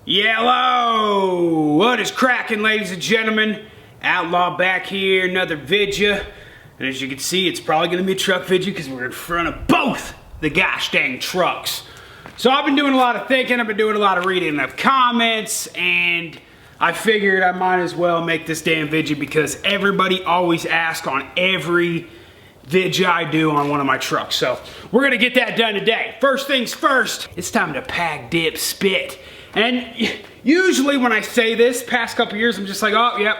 Yellow! What is cracking, ladies and gentlemen? Outlaw back here, another vidya. And as you can see, it's probably gonna be a truck vidya because we're in front of both the gosh dang trucks. So I've been doing a lot of thinking, I've been doing a lot of reading of comments, and I figured I might as well make this damn vidya because everybody always asks on every vidya I do on one of my trucks. So we're gonna get that done today. First things first, it's time to pack, dip, spit. And usually when I say this, past couple years, I'm just like, oh, yep,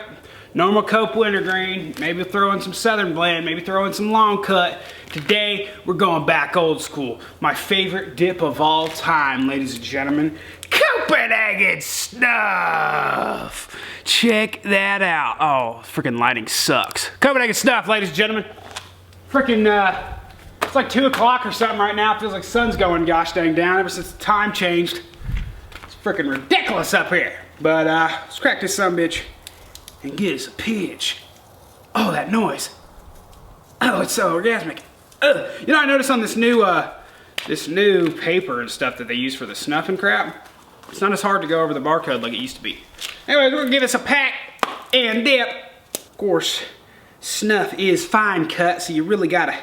normal Cope wintergreen, maybe throw in some Southern blend, maybe throw in some long cut. Today, we're going back old school. My favorite dip of all time, ladies and gentlemen, Copenhagen Snuff. Check that out. Oh, freaking lighting sucks. Copenhagen Snuff, ladies and gentlemen. Freaking, it's like 2 o'clock or something right now. It feels like sun's going gosh dang down ever since the time changed. Freaking ridiculous up here. But let's crack this sumbitch and get us a pinch. Oh, that noise. Oh, it's so orgasmic. You know, I noticed on this new paper and stuff that they use for the snuff and crap, it's not as hard to go over the barcode like it used to be. Anyways, we're gonna give us a pack and dip. Of course, snuff is fine cut, so you really gotta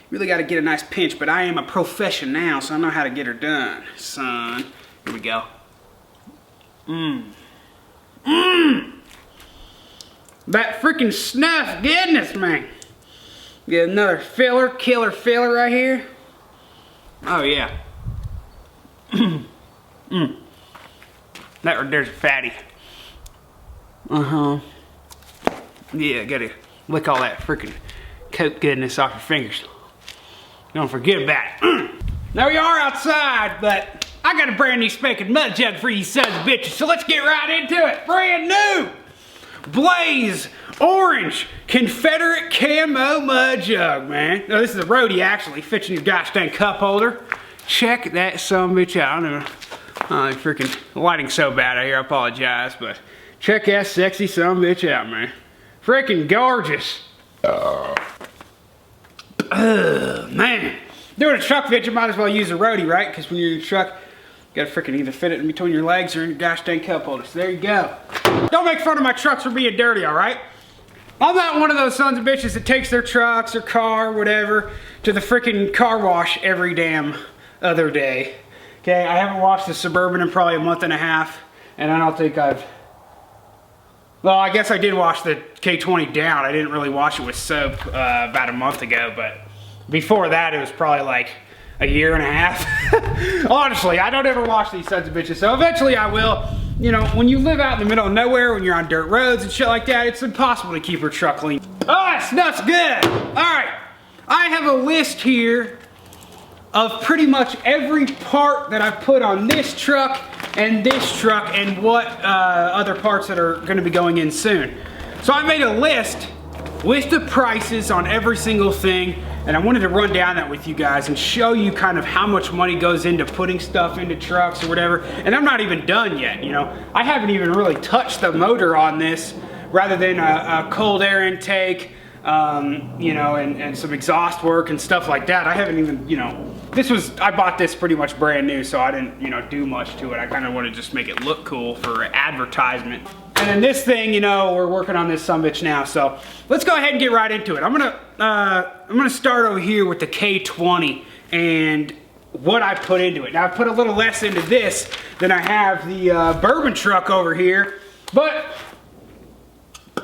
get a nice pinch, but I am a professional now, so I know how to get her done, son. Here we go. That freaking snuff goodness, man. Get another killer filler right here. Oh yeah. That right there's a fatty. Yeah, gotta lick all that freaking Coke goodness off your fingers. Don't forget about it. Now we are outside, but I got a brand new spanking mud jug for you sons of bitches, so let's get right into it. Brand new Blaze Orange Confederate Camo Mud Jug, man. No, this is a roadie actually, fits in your gosh dang cup holder. Check that sumbitch out. I don't know. Oh, freaking lighting's so bad out here, I apologize, but check that sexy sumbitch out, man. Freaking gorgeous. Man. Doing a truck fit, you might as well use a roadie, right? Because when you're in a truck, you gotta freaking either fit it in between your legs or in your gosh dang cup holder. So there you go. Don't make fun of my trucks for being dirty, alright? I'm not one of those sons of bitches that takes their trucks or car, whatever, to the freaking car wash every damn other day. Okay, I haven't washed the Suburban in probably a month and a half, and I don't think well, I guess I did wash the K20 down. I didn't really wash it with soap about a month ago, but before that, it was probably like a year and a half. Honestly, I don't ever wash these sons of bitches, so eventually I will. You know, when you live out in the middle of nowhere, when you're on dirt roads and shit like that, it's impossible to keep your truck clean. Oh, that snuff's good. All right, I have a list here of pretty much every part that I've put on this truck and what other parts that are gonna be going in soon. So I made a list with the prices on every single thing, and I wanted to run down that with you guys and show you kind of how much money goes into putting stuff into trucks or whatever. And I'm not even done yet, you know. I haven't even really touched the motor on this, rather than a cold air intake, you know, and some exhaust work and stuff like that. I haven't even, you know, I bought this pretty much brand new, so I didn't, you know, do much to it. I kind of wanted to just make it look cool for advertisement. And then this thing, you know, we're working on this sumbitch now, so let's go ahead and get right into it. I'm gonna start over here with the K20 and what I put into it. Now I put a little less into this than I have the Bourbon truck over here, but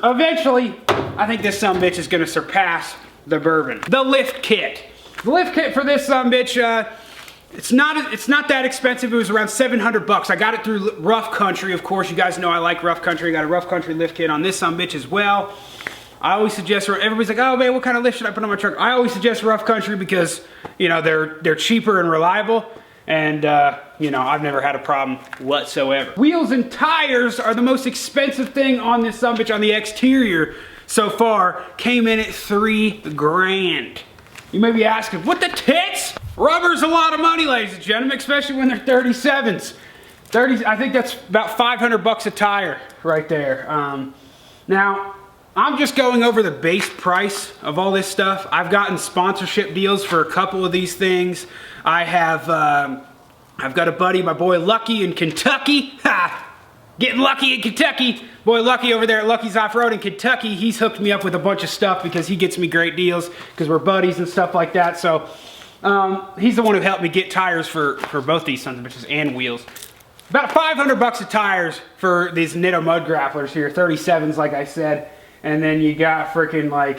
eventually I think this sumbitch is gonna surpass the Bourbon. The lift kit. The lift kit for this sumbitch, it's not that expensive. It was around 700 bucks. I got it through Rough Country. Of course, you guys know I like Rough Country. I got a Rough Country lift kit on this sumbitch as well. I always suggest, everybody's like, oh man, what kind of lift should I put on my truck? I always suggest Rough Country because, you know, they're cheaper and reliable, and you know, I've never had a problem whatsoever. Wheels and tires are the most expensive thing on this sumbitch on the exterior so far. Came in at $3 grand. You may be asking, what the tits? Rubber's a lot of money, ladies and gentlemen, especially when they're 37s. I think that's about 500 bucks a tire right there. Now, I'm just going over the base price of all this stuff. I've gotten sponsorship deals for a couple of these things. I've got a buddy, my boy Lucky in Kentucky. Ha! getting lucky in Kentucky. Boy, Lucky over there at Lucky's Off-Road in Kentucky, he's hooked me up with a bunch of stuff because he gets me great deals because we're buddies and stuff like that. So he's the one who helped me get tires for both these sons of bitches and wheels. About 500 bucks of tires for these Nitto mud grapplers here, 37s like I said. And then you got freaking like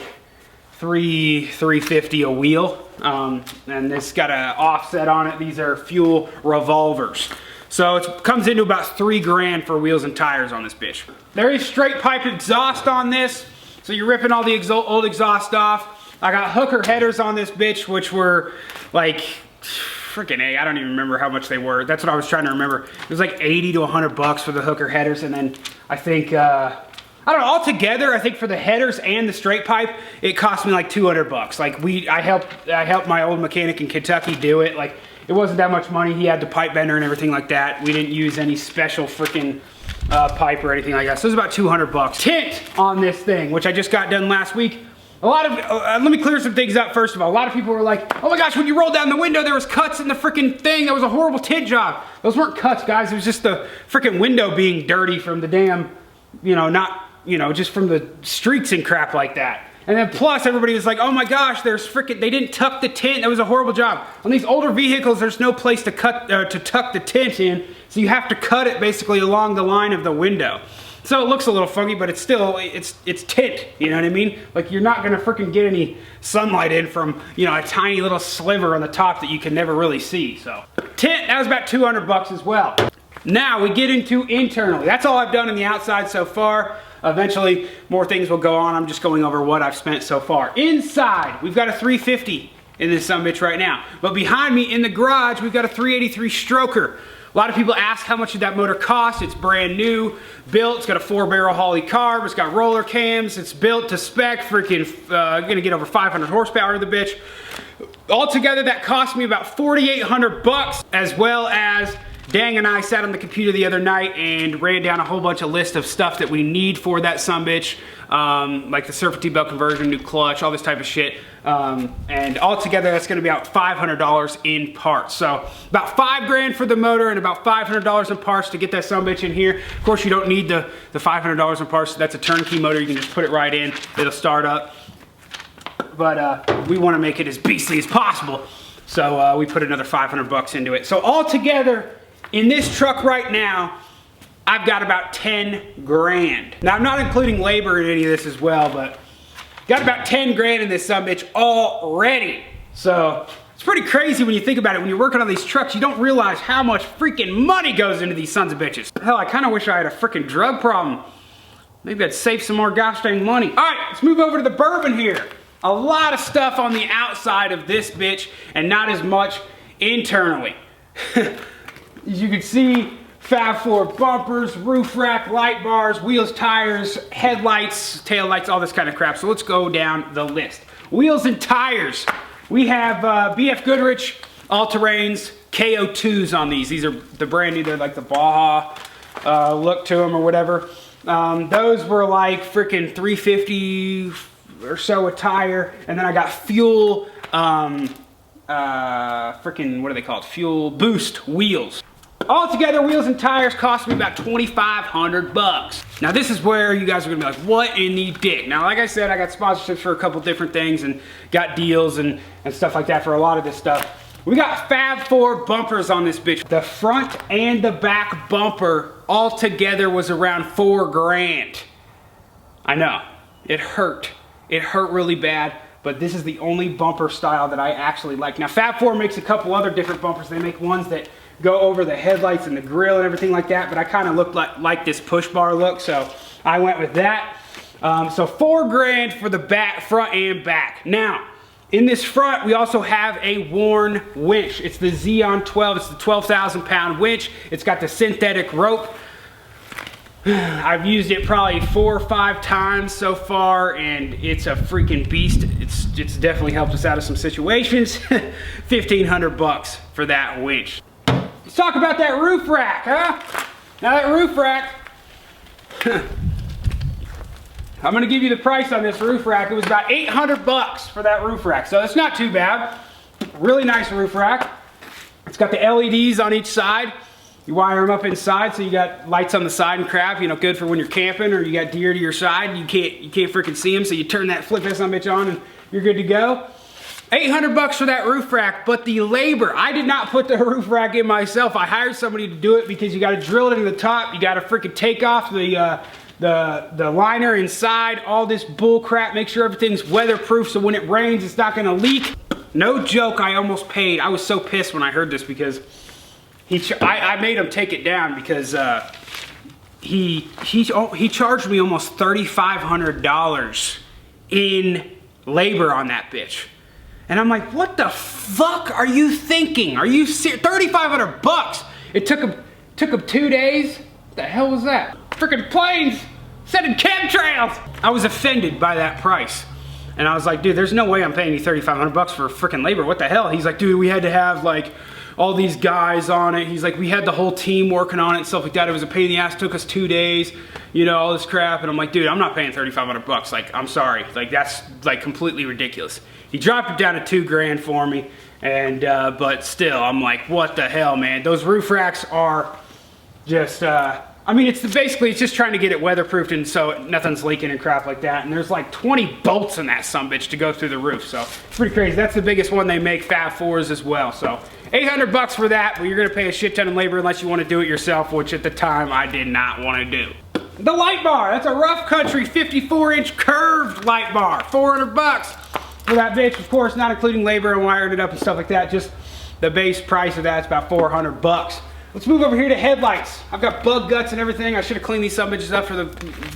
$350 a wheel. And this got an offset on it. These are fuel revolvers. So it comes into about $3 grand for wheels and tires on this bitch. There is straight pipe exhaust on this. So you're ripping all the old exhaust off. I got hooker headers on this bitch, which were like, freaking A, I don't even remember how much they were. That's what I was trying to remember. It was like 80 to 100 bucks for the hooker headers. And then I think, I don't know, altogether, I think for the headers and the straight pipe, it cost me like 200 bucks. Like I helped my old mechanic in Kentucky do it. Like it wasn't that much money. He had the pipe bender and everything like that. We didn't use any special freaking pipe or anything like that. So it was about 200 bucks. Tint on this thing, which I just got done last week. A lot of, let me clear some things up first of all. A lot of people were like, oh my gosh, when you rolled down the window, there was cuts in the freaking thing. That was a horrible tint job. Those weren't cuts, guys. It was just the freaking window being dirty from the damn, just from the streaks and crap like that. And then plus everybody was like, oh my gosh, they didn't tuck the tint. That was a horrible job. On these older vehicles, there's no place to tuck the tint in. So you have to cut it basically along the line of the window. So it looks a little funky, but it's still, it's tint, you know what I mean? Like you're not gonna freaking get any sunlight in from, a tiny little sliver on the top that you can never really see, so. Tint, that was about 200 bucks as well. Now we get into internally. That's all I've done on the outside so far. Eventually, more things will go on. I'm just going over what I've spent so far. Inside, we've got a 350 in this sumbitch right now. But behind me in the garage, we've got a 383 stroker. A lot of people ask how much did that motor cost. It's brand new, built. It's got a 4-barrel Holley carb. It's got roller cams. It's built to spec. Freaking gonna get over 500 horsepower of the bitch. Altogether, that cost me about 4,800 bucks, as well as Dang and I sat on the computer the other night and ran down a whole bunch of list of stuff that we need for that sumbitch, like the serpentine belt conversion, new clutch, all this type of shit. And altogether, that's gonna be about $500 in parts. So about $5 grand for the motor and about $500 in parts to get that sumbitch in here. Of course, you don't need the $500 in parts. That's a turnkey motor. You can just put it right in. It'll start up. But we wanna make it as beastly as possible. So we put another 500 bucks into it. So altogether, in this truck right now, I've got about 10 grand. Now I'm not including labor in any of this as well, but got about 10 grand in this sumbitch already. So it's pretty crazy when you think about it. When you're working on these trucks, you don't realize how much freaking money goes into these sons of bitches. Hell, I kind of wish I had a freaking drug problem. Maybe I'd save some more gosh dang money. All right, let's move over to the bourbon here. A lot of stuff on the outside of this bitch and not as much internally. As you can see, Fab Four Bumpers, roof rack, light bars, wheels, tires, headlights, tail lights, all this kind of crap. So let's go down the list. Wheels and tires. We have BF Goodrich all-terrains KO2s on these. These are the brand new, they're like the Baja look to them or whatever. Those were like freaking $350 or so a tire. And then I got fuel, freaking, what are they called? Fuel boost wheels. Altogether, wheels and tires cost me about 2,500 bucks. Now this is where you guys are gonna be like, what in the dick? Now, like I said, I got sponsorships for a couple different things and got deals and stuff like that for a lot of this stuff. We got Fab Four Bumpers on this bitch. The front and the back bumper altogether was around 4 grand. I know, it hurt. It hurt really bad, but this is the only bumper style that I actually like. Now Fab Four makes a couple other different bumpers. They make ones that go over the headlights and the grill and everything like that, but I kind of look like this push bar look, so I went with that. So 4 grand for the back, front and back. Now, in this front, we also have a worn winch. It's the Xeon 12, it's the 12,000 pound winch. It's got the synthetic rope. I've used it probably 4 or 5 times so far, and it's a freaking beast. It's definitely helped us out of some situations. 1,500 bucks for that winch. Let's talk about that roof rack, huh? Now that roof rack, I'm gonna give you the price on this roof rack. It was about 800 bucks for that roof rack, so it's not too bad. Really nice roof rack. It's got the LEDs on each side. You wire them up inside, so you got lights on the side and crap, you know, good for when you're camping or you got deer to your side. You can't freaking see them, so you turn that, flip that son of a bitch on and you're good to go. 800 bucks for that roof rack, but the labor, I did not put the roof rack in myself. I hired somebody to do it because you got to drill it into the top. You got to freaking take off the liner inside, all this bull crap, make sure everything's weatherproof so when it rains, it's not gonna leak. No joke, I almost paid. I was so pissed when I heard this because I made him take it down because he charged me almost $3,500 in labor on that bitch. And I'm like, what the fuck are you thinking? Are you serious? 3,500 bucks. It took him 2 days. What the hell was that? Freaking planes sending chemtrails. I was offended by that price. And I was like, dude, there's no way I'm paying you 3,500 bucks for freaking labor. What the hell? He's like, dude, we had to have like all these guys on it. He's like, we had the whole team working on it and stuff like that. It was a pain in the ass. It took us 2 days, you know, all this crap. And I'm like, dude, I'm not paying 3,500 bucks. Like, I'm sorry. Like, that's like completely ridiculous. He dropped it down to 2 grand for me. And, but still, I'm like, what the hell, man? Those roof racks are just, I mean, basically it's just trying to get it weatherproofed and so nothing's leaking and crap like that. And there's like 20 bolts in that sumbitch to go through the roof. So it's pretty crazy. That's the biggest one they make, Fab Fours as well. So 800 bucks for that, but you're gonna pay a shit ton of labor unless you want to do it yourself, which at the time I did not want to do. The light bar, that's a Rough Country 54-inch curved light bar, 400 bucks for that bitch. Of course, not including labor and wiring it up and stuff like that. Just the base price of that's about 400 bucks. Let's move over here to headlights. I've got bug guts and everything. I should have cleaned these sumbitches up for the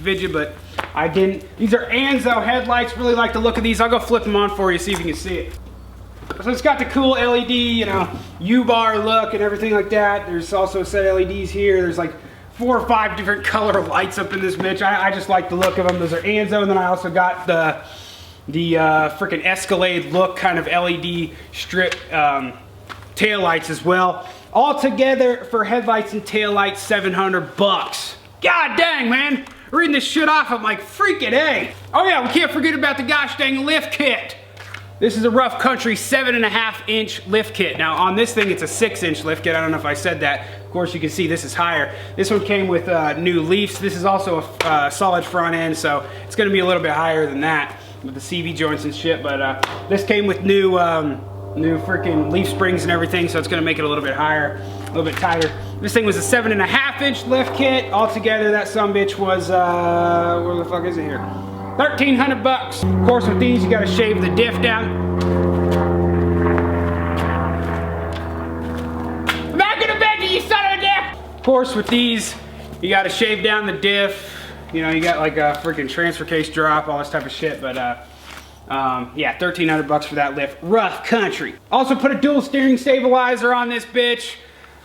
video, but I didn't. These are Anzo headlights. Really like the look of these. I'll go flip them on for you, see if you can see it. So it's got the cool LED, you know, U-bar look and everything like that. There's also a set of LEDs here. There's like 4 or 5 different color lights up in this bitch. I just like the look of them. Those are Anzo, and then I also got the freaking Escalade look kind of LED strip tail lights as well. All together for headlights and taillights, 700 bucks. God dang, man. Reading this shit off, I'm like, freaking A. Oh yeah, we can't forget about the gosh dang lift kit. This is a Rough Country 7.5-inch lift kit. Now on this thing, it's a 6-inch lift kit. I don't know if I said that. Of course, you can see this is higher. This one came with new leafs. This is also a solid front end, so it's gonna be a little bit higher than that with the CV joints and shit, but this came with new freaking leaf springs and everything, so it's gonna make it a little bit higher, a little bit tighter. This thing was a 7.5-inch lift kit. Altogether, that sumbitch was, where the fuck is it here? 1,300 bucks. Of course, with these, you gotta shave the diff down. I'm not gonna bend you, you son of a diff! Of course, with these, you gotta shave down the diff. You know, you got like a freaking transfer case drop, all this type of shit, but yeah, 1,300 bucks for that lift. Rough Country. Also put a dual steering stabilizer on this bitch.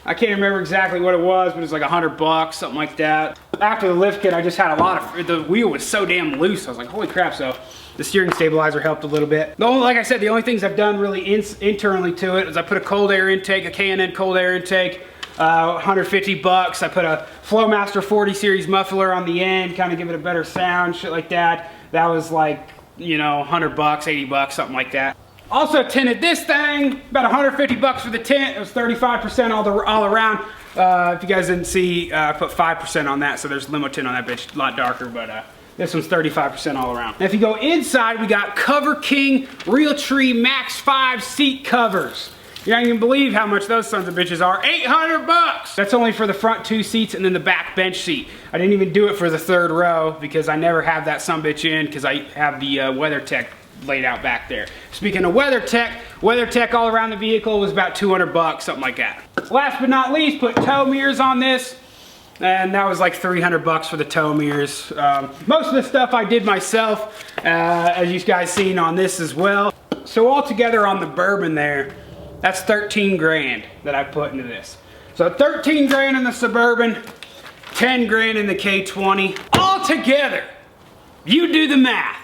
I can't remember exactly what it was, but it's like 100 bucks, something like that. After the lift kit, I just had a lot of, the wheel was so damn loose. I was like, holy crap, so the steering stabilizer helped a little bit. Like I said, the only things I've done really internally to it is I put a cold air intake, a K&N cold air intake, 150 bucks. I put a Flowmaster 40 series muffler on the end, kind of give it a better sound, shit like that. That was like, you know, 100 bucks, 80 bucks, something like that. Also tinted this thing, about 150 bucks for the tint. It was 35% all around. If you guys didn't see, I put 5% on that, so there's limo tint on that bitch, a lot darker, but this one's 35% all around. Now if you go inside, we got Cover King Realtree Max 5 seat covers. You don't even believe how much those sons of bitches are. 800 bucks! That's only for the front 2 seats and then the back bench seat. I didn't even do it for the 3rd row because I never have that son bitch in because I have the WeatherTech laid out back there. Speaking of WeatherTech all around the vehicle was about 200 bucks, something like that. Last but not least, put tow mirrors on this. And that was like 300 bucks for the tow mirrors. Most of the stuff I did myself, as you guys seen on this as well. So altogether on the Bourbon there, that's 13 grand that I put into this. So 13 grand in the Suburban, 10 grand in the K20. All together, you do the math,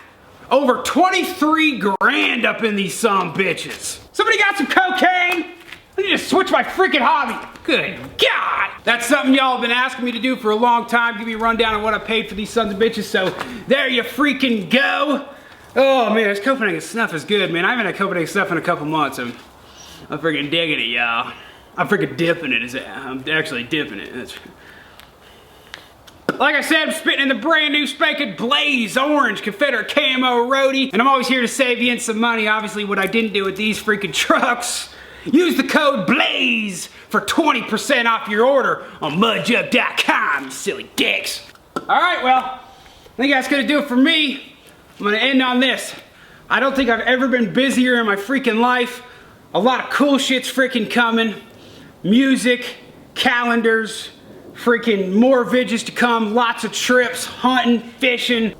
over 23 grand up in these some bitches. Somebody got some cocaine? I need to switch my freaking hobby. Good God. That's something y'all have been asking me to do for a long time. Give me a rundown on what I paid for these sons of bitches. So there you freaking go. Oh man, this Copenhagen snuff is good, man. I haven't had Copenhagen snuff in a couple months. I'm freaking digging it, y'all. I'm freaking dipping it. I'm actually dipping it. Like I said, I'm spitting in the brand new spanking Blaze Orange Confederate Camo Roadie, and I'm always here to save you some money. Obviously, what I didn't do with these freaking trucks, use the code BLAZE for 20% off your order on mudjug.com, silly dicks. Alright, well, I think that's gonna do it for me. I'm gonna end on this. I don't think I've ever been busier in my freaking life. A lot of cool shit's freaking coming. Music, calendars, freaking more vidges to come, lots of trips, hunting, fishing.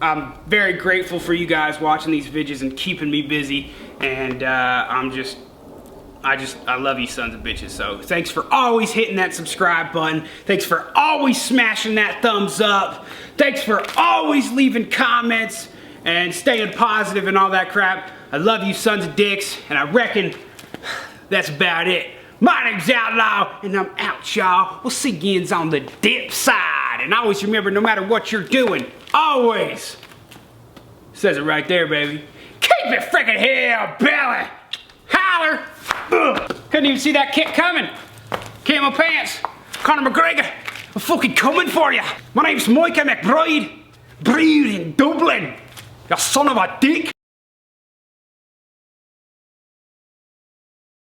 I'm very grateful for you guys watching these vidges and keeping me busy. And I love you sons of bitches. So thanks for always hitting that subscribe button. Thanks for always smashing that thumbs up. Thanks for always leaving comments and staying positive and all that crap. I love you sons of dicks, and I reckon that's about it. My name's Outlaw, and I'm out, y'all. We'll see you on the dip side. And always remember, no matter what you're doing, always, says it right there, baby, keep it freaking hillbilly. Holler. Ugh. Couldn't even see that kick coming. Camo pants. Conor McGregor, I'm fucking coming for you. My name's Micah McBride. Breed in Dublin. You son of a dick.